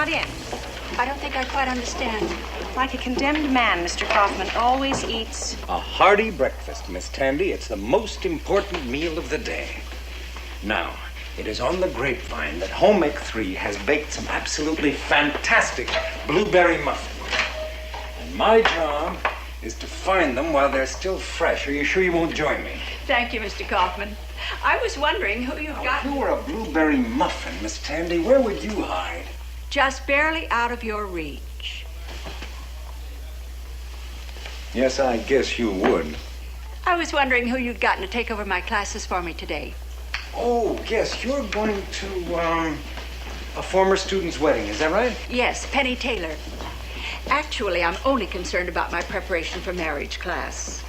not in? I don't think I quite understand. Like a condemned man, Mr. Kaufman always eats... A hearty breakfast, Miss Tandy. It's the most important meal of the day. Now, it is on the grapevine that Home Ec 3 has baked some absolutely fantastic blueberry muffins. And my job is to find them while they're still fresh. Are you sure you won't join me? Thank you, Mr. Kaufman. I was wondering who you've got... If you were a blueberry muffin, Miss Tandy, where would you hide? Just barely out of your reach. Yes, I guess you would. I was wondering who you'd gotten to take over my classes for me today. Oh, yes, you're going to, a former student's wedding, is that right? Yes, Penny Taylor. Actually, I'm only concerned about my preparation for marriage class.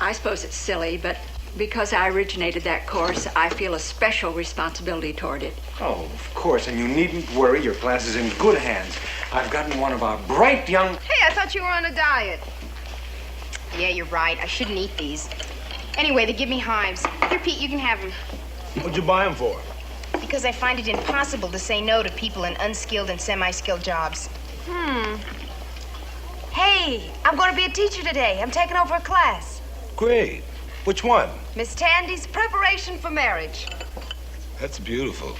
I suppose it's silly, but because I originated that course, I feel a special responsibility toward it. Oh, of course, and you needn't worry. Your class is in good hands. I've gotten one of our bright young... Hey, I thought you were on a diet. Yeah, you're right. I shouldn't eat these. Anyway, they give me hives. Here, Pete, you can have them. What'd you buy them for? Because I find it impossible to say no to people in unskilled and semi-skilled jobs. Hey, I'm going to be a teacher today. I'm taking over a class. Great. Which one? Miss Tandy's Preparation for Marriage. That's beautiful.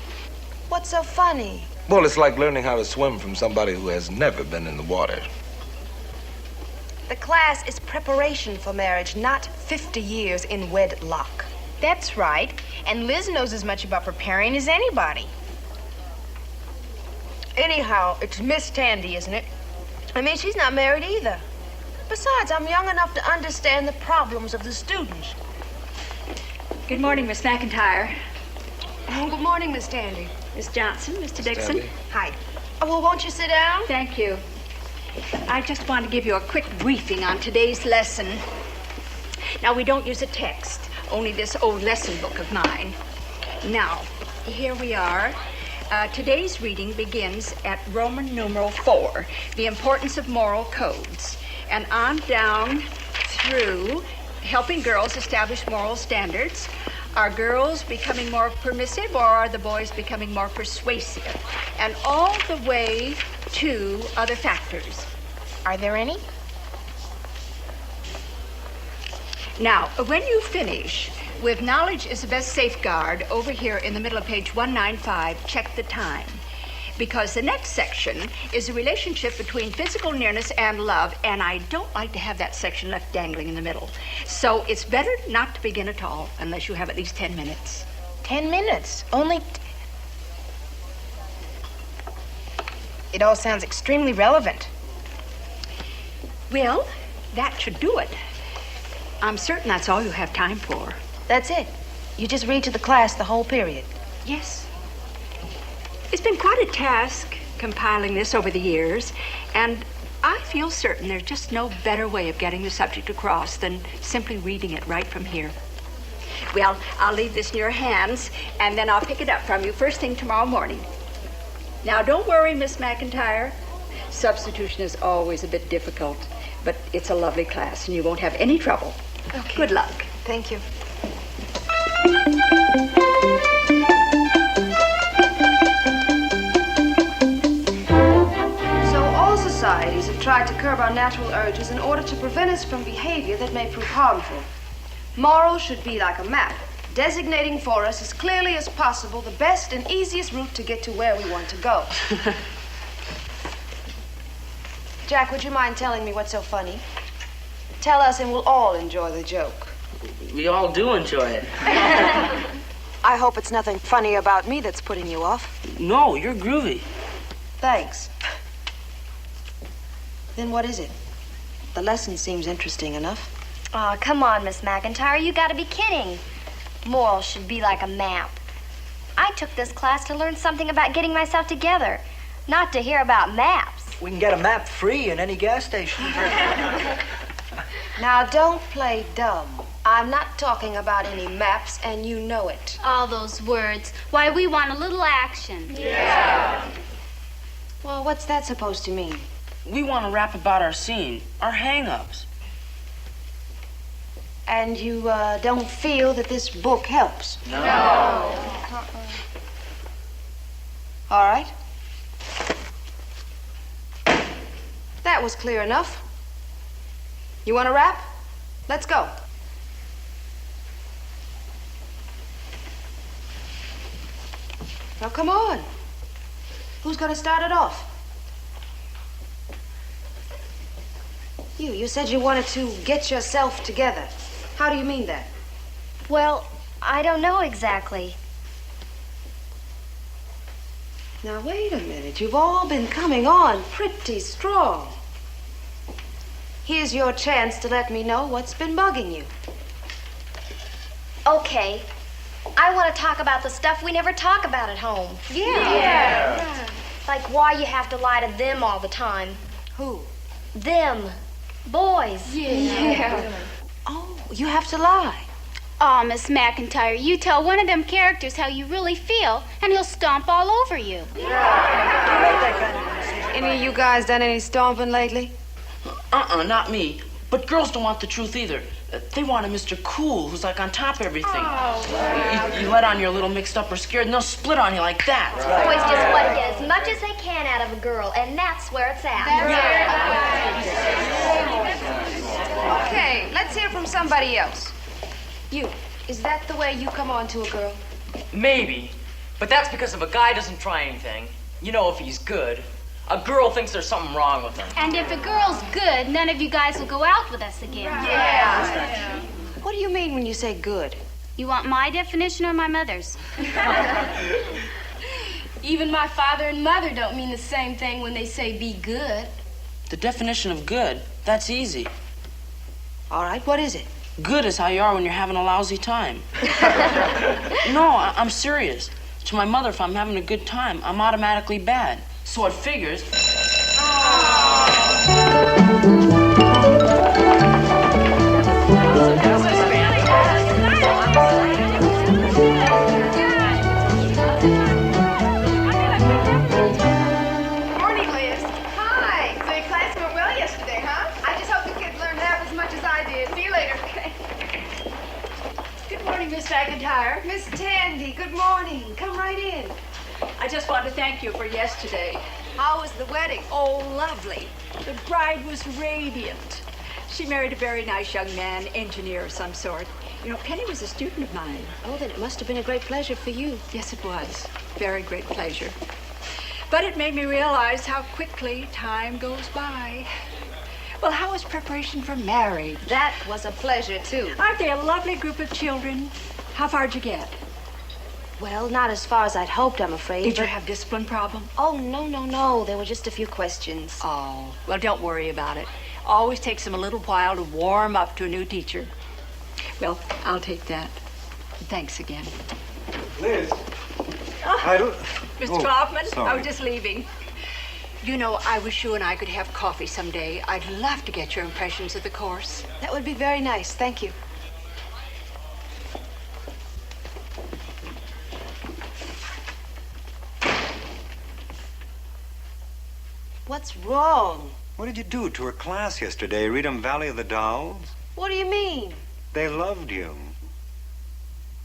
What's so funny? Well, it's like learning how to swim from somebody who has never been in the water. The class is preparation for marriage, not 50 years in wedlock. That's right. And Liz knows as much about preparing as anybody. Anyhow, it's Miss Tandy, isn't it? I mean, she's not married either. Besides, I'm young enough to understand the problems of the students. Good morning, Miss McIntyre. Oh, good morning, Miss Tandy. Miss Johnson, Mr. Dixon. Tandy. Hi. Oh, well, won't you sit down? Thank you. I just want to give you a quick briefing on today's lesson. Now, we don't use a text, only this old lesson book of mine. Now, here we are. Today's reading begins at Roman numeral 4, the importance of moral codes, and on down through helping girls establish moral standards. Are girls becoming more permissive, or are the boys becoming more persuasive? And all the way to other factors. Are there any? Now, when you finish with knowledge is the best safeguard, over here in the middle of page 195, check the time. Because the next section is the relationship between physical nearness and love, and I don't like to have that section left dangling in the middle. So it's better not to begin at all unless you have at least 10 minutes. 10 minutes? Only... It all sounds extremely relevant. Well, that should do it. I'm certain that's all you have time for. That's it. You just read to the class the whole period. Yes. It's been quite a task compiling this over the years, and I feel certain there's just no better way of getting the subject across than simply reading it right from here. Well, I'll leave this in your hands, and then I'll pick it up from you first thing tomorrow morning. Now, don't worry, Miss McIntyre. Substitution is always a bit difficult, but it's a lovely class, and you won't have any trouble. Okay. Good luck. Thank you. So all societies have tried to curb our natural urges in order to prevent us from behavior that may prove harmful. Morals should be like a map, designating for us as clearly as possible the best and easiest route to get to where we want to go. Jack, would you mind telling me what's so funny? Tell us and we'll all enjoy the joke. We all do enjoy it. I hope it's nothing funny about me that's putting you off. No, you're groovy. Thanks. Then what is it? The lesson seems interesting enough. Oh, come on, Miss McIntyre. You gotta be kidding. Morals should be like a map. I took this class to learn something about getting myself together, not to hear about maps. We can get a map free in any gas station. Now, don't play dumb. I'm not talking about any maps, and you know it. All those words. Why, we want a little action. Yeah. Well, what's that supposed to mean? We want to rap about our scene, our hang-ups. And you don't feel that this book helps? No. All right. That was clear enough. You want to rap? Let's go. Now, come on. Who's going to start it off? You said you wanted to get yourself together. How do you mean that? Well, I don't know exactly. Now, wait a minute. You've all been coming on pretty strong. Here's your chance to let me know what's been bugging you. Okay. I want to talk about the stuff we never talk about at home. Yeah. Like why you have to lie to them all the time. Who? Them. Boys. Yeah. Oh, you have to lie. Aw, Miss McIntyre, you tell one of them characters how you really feel, and he'll stomp all over you. Any of you guys done any stomping lately? Not me. But girls don't want the truth either. They want a Mr. Cool who's like on top of everything. You let on you're a little mixed up or scared, and they'll split on you like that. Boys just want to get as much as they can out of a girl, and that's where it's at. Okay, let's hear from somebody else. You, is that the way you come on to a girl? Maybe, but that's because if a guy doesn't try anything, you know if he's good, a girl thinks there's something wrong with him. And if a girl's good, none of you guys will go out with us again. Yeah. What do you mean when you say good? You want my definition or my mother's? Even my father and mother don't mean the same thing when they say be good. The definition of good, that's easy. All right, what is it? Good is how you are when you're having a lousy time. No, I'm serious. To my mother, if I'm having a good time, I'm automatically bad. So it figures. Morning, Liz. Hi. So your class went well yesterday, huh? I just hope the kids learned half as much as I did. See you later. Good morning, Miss McIntyre. Miss Tandy, good morning. Come right in. I just want to thank you for yesterday. How was the wedding? Oh, lovely. The bride was radiant. She married a very nice young man, engineer of some sort. You know, Penny was a student of mine. Oh, then it must have been a great pleasure for you. Yes, it was. Very great pleasure. But it made me realize how quickly time goes by. Well, how was preparation for marriage? That was a pleasure, too. Aren't they a lovely group of children? How far'd you get? Well, not as far as I'd hoped, I'm afraid. Did you have discipline problem? Oh, no. There were just a few questions. Oh, well, don't worry about it. Always takes them a little while to warm up to a new teacher. Well, I'll take that. Thanks again. Liz. I don't... Mr. Kaufman, I sorry. was just leaving. You know, I wish you and I could have coffee someday. I'd love to get your impressions of the course. That would be very nice. Thank you. What's wrong? What did you do to her class yesterday? Read 'em Valley of the Dolls? What do you mean? They loved you.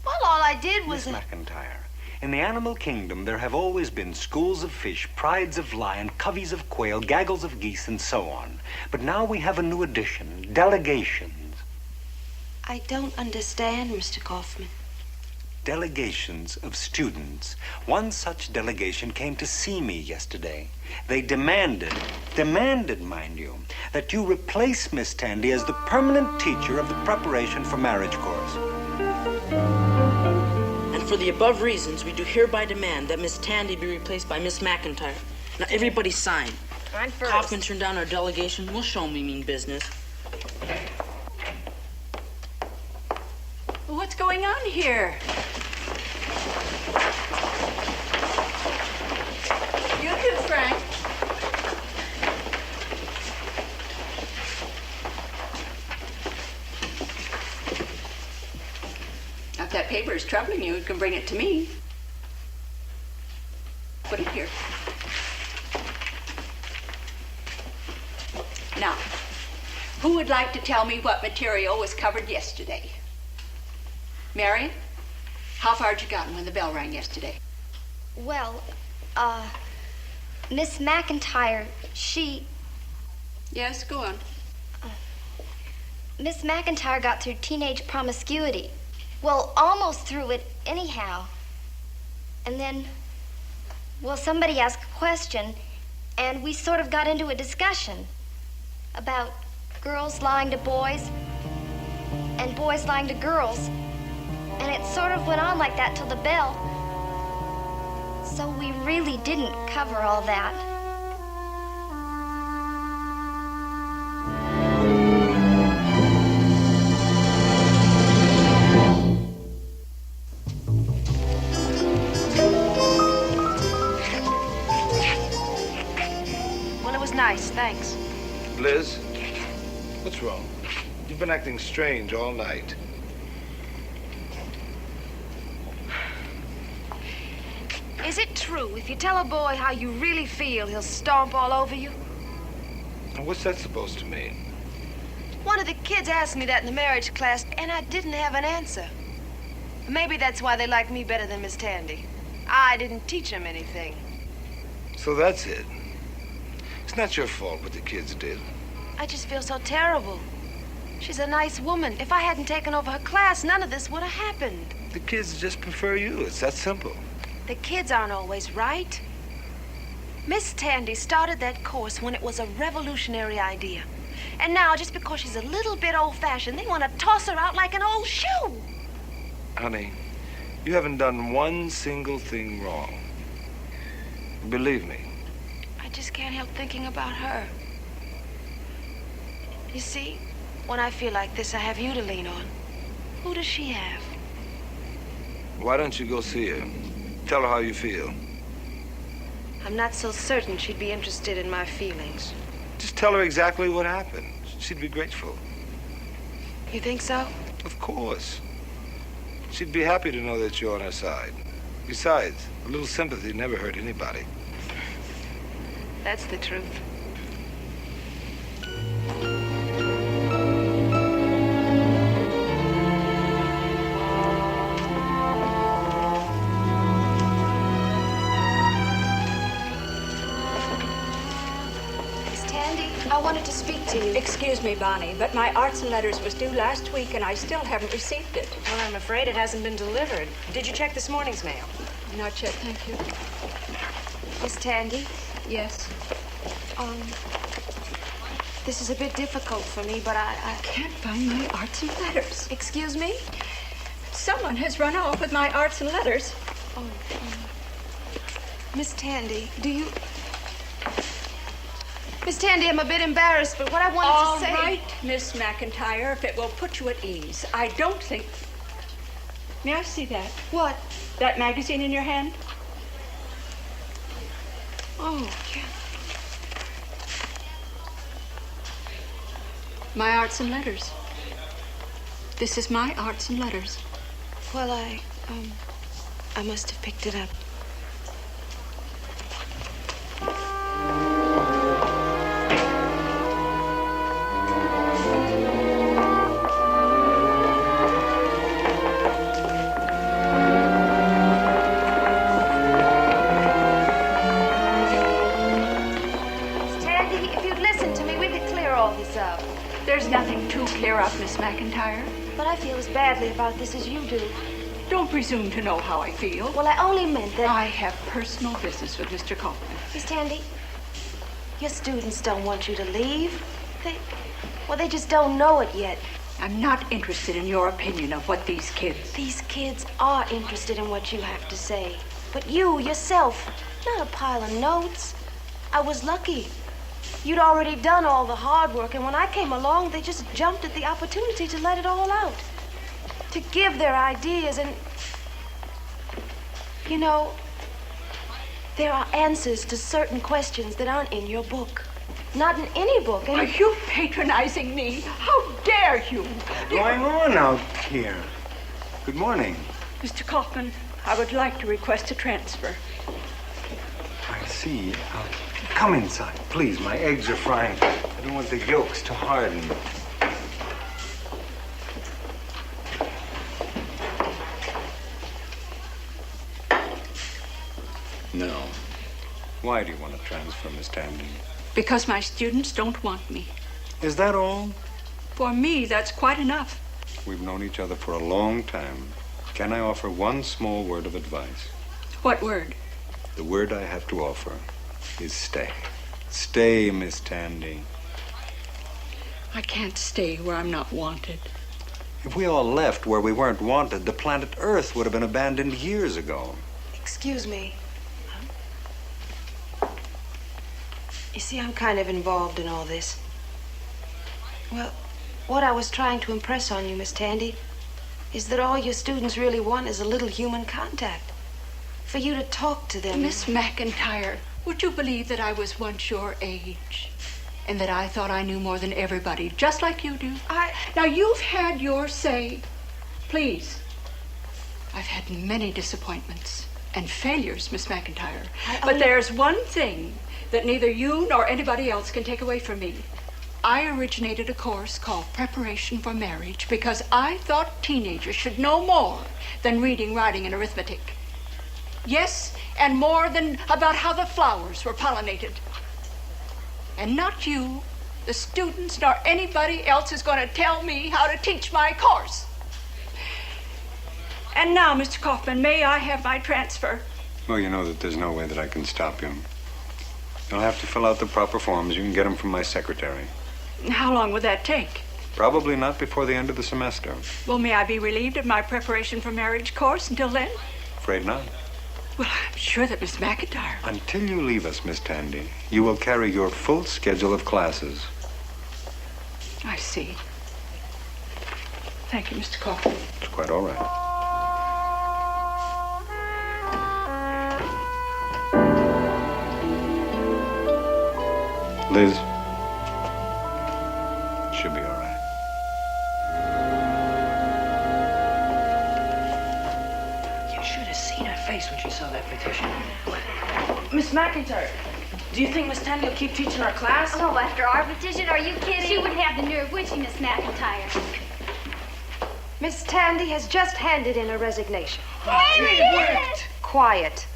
Well, all I did was... Miss McIntyre, in the animal kingdom, there have always been schools of fish, prides of lion, coveys of quail, gaggles of geese, and so on. But now we have a new addition, delegations. I don't understand, Mr. Kaufman. Delegations of students. One such delegation came to see me yesterday. They demanded, mind you, that you replace Miss Tandy as the permanent teacher of the preparation for marriage course. And for the above reasons, we do hereby demand that Miss Tandy be replaced by Miss McIntyre. Now, everybody sign. I'm first. Kaufman turned down our delegation. We'll show him we mean business. What's going on here? You too, Frank. If that paper is troubling you, you can bring it to me. Put it here. Now, who would like to tell me what material was covered yesterday? Marion, how far had you gotten when the bell rang yesterday? Well, Miss McIntyre, she... Yes, go on. Miss McIntyre got through teenage promiscuity. Well, almost through it anyhow. And then, well, somebody asked a question, and we sort of got into a discussion about girls lying to boys and boys lying to girls. And it sort of went on like that till the bell. So we really didn't cover all that. Well, it was nice, thanks. Liz, what's wrong? You've been acting strange all night. Is it true if you tell a boy how you really feel, he'll stomp all over you? Now, what's that supposed to mean? One of the kids asked me that in the marriage class, and I didn't have an answer. Maybe that's why they like me better than Miss Tandy. I didn't teach them anything. So that's it. It's not your fault what the kids did. I just feel so terrible. She's a nice woman. If I hadn't taken over her class, none of this would have happened. The kids just prefer you. It's that simple. The kids aren't always right. Miss Tandy started that course when it was a revolutionary idea. And now, just because she's a little bit old-fashioned, they want to toss her out like an old shoe. Honey, you haven't done one single thing wrong. Believe me. I just can't help thinking about her. You see, when I feel like this, I have you to lean on. Who does she have? Why don't you go see her? Tell her how you feel. I'm not so certain she'd be interested in my feelings. Just tell her exactly what happened. She'd be grateful. You think so? Of course. She'd be happy to know that you're on her side. Besides, a little sympathy never hurt anybody. That's the truth. I wanted to speak to you. Excuse me, Bonnie, but my arts and letters was due last week, and I still haven't received it. Well, I'm afraid it hasn't been delivered. Did you check this morning's mail? Not yet, thank you. Miss Tandy? Yes? This is a bit difficult for me, but I can't find my arts and letters. Excuse me? Someone has run off with my arts and letters. Oh, Miss Tandy, do you... Miss Tandy, I'm a bit embarrassed, but what I wanted to say... All right, Miss McIntyre, if it will put you at ease. I don't think... May I see that? What? That magazine in your hand? Oh, yeah. My arts and letters. This is my arts and letters. Well, I must have picked it up. There's nothing to clear up, Miss McIntyre. But I feel as badly about this as you do. Don't presume to know how I feel. Well, I only meant that... I have personal business with Mr. Kaufman. Miss Tandy, your students don't want you to leave. They just don't know it yet. I'm not interested in your opinion of what these kids... These kids are interested in what you have to say. But you, yourself, not a pile of notes. I was lucky. You'd already done all the hard work, and when I came along, they just jumped at the opportunity to let it all out. To give their ideas, and... You know, there are answers to certain questions that aren't in your book. Not in any book. Are you patronizing me? How dare you? What's going on out here? Good morning. Mr. Kaufman, I would like to request a transfer. I see. Come inside, please. My eggs are frying. I don't want the yolks to harden. No. Why do you want to transfer, Miss Tandy? Because my students don't want me. Is that all? For me, that's quite enough. We've known each other for a long time. Can I offer one small word of advice? What word? The word I have to offer is stay. Stay, Miss Tandy. I can't stay where I'm not wanted. If we all left where we weren't wanted, the planet Earth would have been abandoned years ago. Excuse me. You see, I'm kind of involved in all this. Well, what I was trying to impress on you, Miss Tandy, is that all your students really want is a little human contact. For you to talk to them. Miss McIntyre, would you believe that I was once your age? And that I thought I knew more than everybody, just like you do? Now, you've had your say. Please. I've had many disappointments and failures, Miss McIntyre. But there's one thing that neither you nor anybody else can take away from me. I originated a course called Preparation for Marriage because I thought teenagers should know more than reading, writing, and arithmetic. Yes, and more than about how the flowers were pollinated. And not you, the students, nor anybody else is going to tell me how to teach my course. And now, Mr. Kaufman, may I have my transfer? Well, you know that there's no way that I can stop you. You'll have to fill out the proper forms. You can get them from my secretary. How long would that take? Probably not before the end of the semester. Well, may I be relieved of my Preparation for Marriage course until then? Afraid not. Well, I'm sure that Miss McIntyre... Until you leave us, Miss Tandy, you will carry your full schedule of classes. I see. Thank you, Mr. Kaufman. It's quite all right. Liz, should be all right. You should have seen her face when she saw that petition. Miss McIntyre, do you think Miss Tandy will keep teaching our class? Oh, after our petition? Are you kidding? She wouldn't have the nerve, would she, Miss McIntyre? Miss Tandy has just handed in her resignation. It Quiet.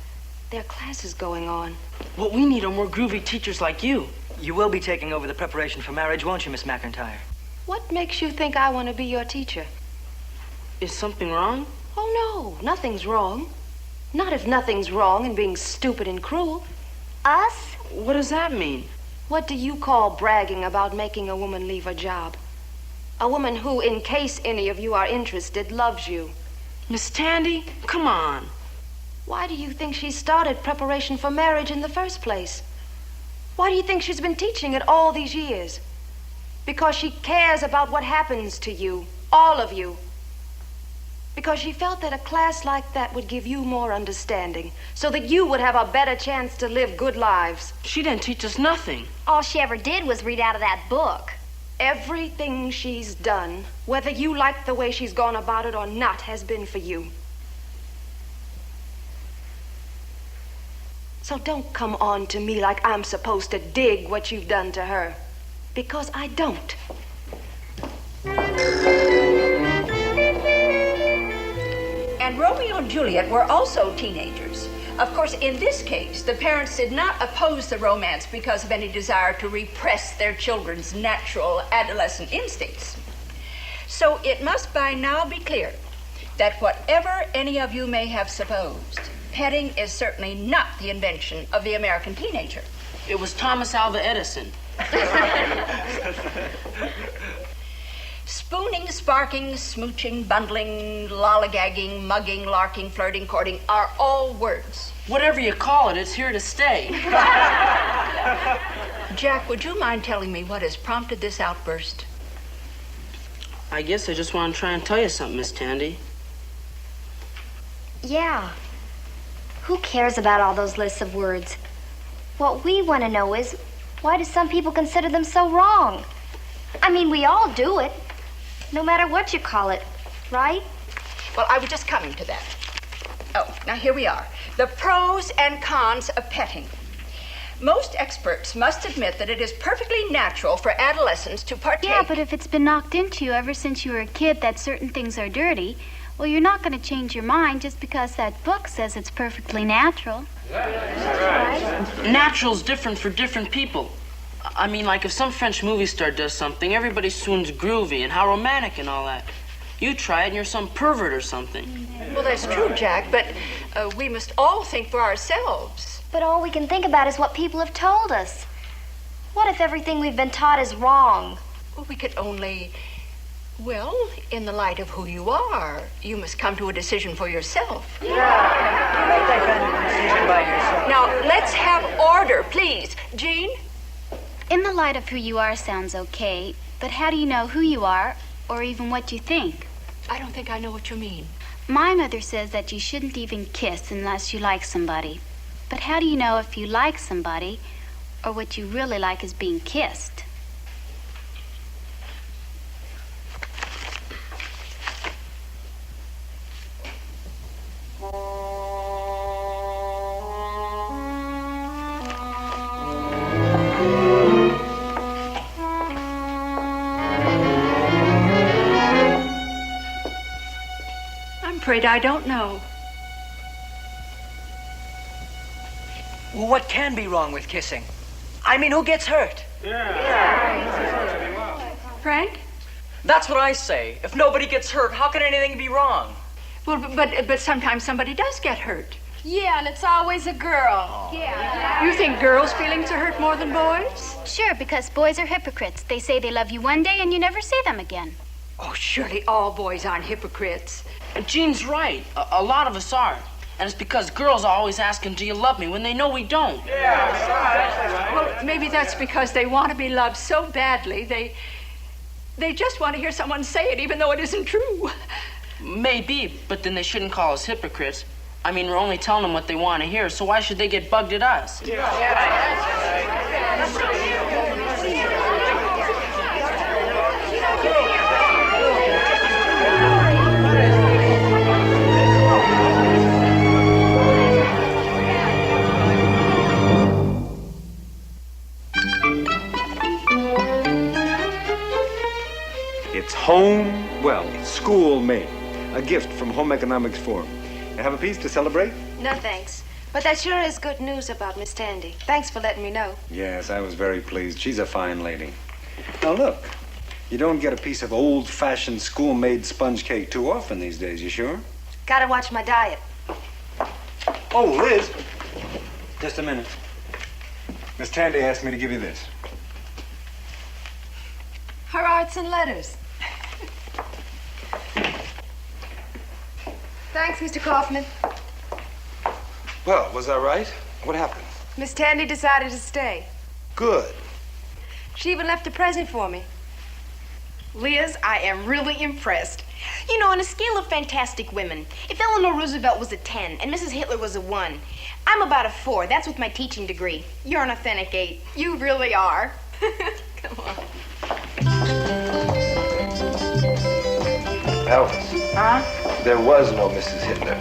There are classes going on. What we need are more groovy teachers like you. You will be taking over the Preparation for Marriage, won't you, Miss McIntyre? What makes you think I want to be your teacher? Is something wrong? Oh, no, nothing's wrong. Not if nothing's wrong in being stupid and cruel. Us? What does that mean? What do you call bragging about making a woman leave her job? A woman who, in case any of you are interested, loves you. Miss Tandy, come on. Why do you think she started Preparation for Marriage in the first place? Why do you think she's been teaching it all these years? Because she cares about what happens to you, all of you. Because she felt that a class like that would give you more understanding, so that you would have a better chance to live good lives. She didn't teach us nothing. All she ever did was read out of that book. Everything she's done, whether you like the way she's gone about it or not, has been for you. So don't come on to me like I'm supposed to dig what you've done to her. Because I don't. And Romeo and Juliet were also teenagers. Of course, in this case, the parents did not oppose the romance because of any desire to repress their children's natural adolescent instincts. So it must by now be clear that whatever any of you may have supposed, petting is certainly not the invention of the American teenager. It was Thomas Alva Edison. Spooning, sparking, smooching, bundling, lollygagging, mugging, larking, flirting, courting are all words. Whatever you call it, it's here to stay. Jack, would you mind telling me what has prompted this outburst? I guess I just want to try and tell you something, Miss Tandy. Yeah. Who cares about all those lists of words? What we want to know is, why do some people consider them so wrong? I mean, we all do it, no matter what you call it, right? Well, I was just coming to that. Oh, now here we are. The pros and cons of petting. Most experts must admit that it is perfectly natural for adolescents to partake. Yeah, but if it's been knocked into you ever since you were a kid that certain things are dirty, well, you're not going to change your mind just because that book says it's perfectly natural. Natural's different for different people. I mean, like if some French movie star does something, everybody swoons groovy and how romantic and all that. You try it and you're some pervert or something. Well, that's true, Jack, but we must all think for ourselves. But all we can think about is what people have told us. What if everything we've been taught is wrong? Well, we could only... Well, in the light of who you are, you must come to a decision for yourself. Yeah. You make that kind of decision by yourself. Now, let's have order, please. Jean? In the light of who you are sounds okay, but how do you know who you are or even what you think? I don't think I know what you mean. My mother says that you shouldn't even kiss unless you like somebody. But how do you know if you like somebody or what you really like is being kissed? I'm afraid I don't know. Well, what can be wrong with kissing? I mean, who gets hurt? Frank? That's what I say. If nobody gets hurt, how can anything be wrong? Well, but sometimes somebody does get hurt. Yeah, and it's always a girl. Yeah. You think girls' feelings are hurt more than boys? Sure, because boys are hypocrites. They say they love you one day and you never see them again. Oh, surely all boys aren't hypocrites. Jean's right. A lot of us are. And it's because girls are always asking, do you love me, when they know we don't. Well, maybe that's because they want to be loved so badly, they just want to hear someone say it even though it isn't true. Maybe, but then they shouldn't call us hypocrites. I mean, we're only telling them what they want to hear, so why should they get bugged at us? It's school made. A gift from Home Economics Forum. You have a piece to celebrate? No, thanks. But that sure is good news about Miss Tandy. Thanks for letting me know. Yes, I was very pleased. She's a fine lady. Now look, you don't get a piece of old-fashioned school-made sponge cake too often these days, you sure? Gotta watch my diet. Oh, Liz. Just a minute. Miss Tandy asked me to give you this. Her arts and letters. Thanks, Mr. Kaufman. Well, was I right? What happened? Miss Tandy decided to stay. Good. She even left a present for me. Liz, I am really impressed. You know, on a scale of fantastic women, if Eleanor Roosevelt was a 10 and Mrs. Hitler was a 1, I'm about a 4. That's with my teaching degree. You're an authentic 8. You really are. Come on. Elvis. Huh? There was no Mrs. Hitler.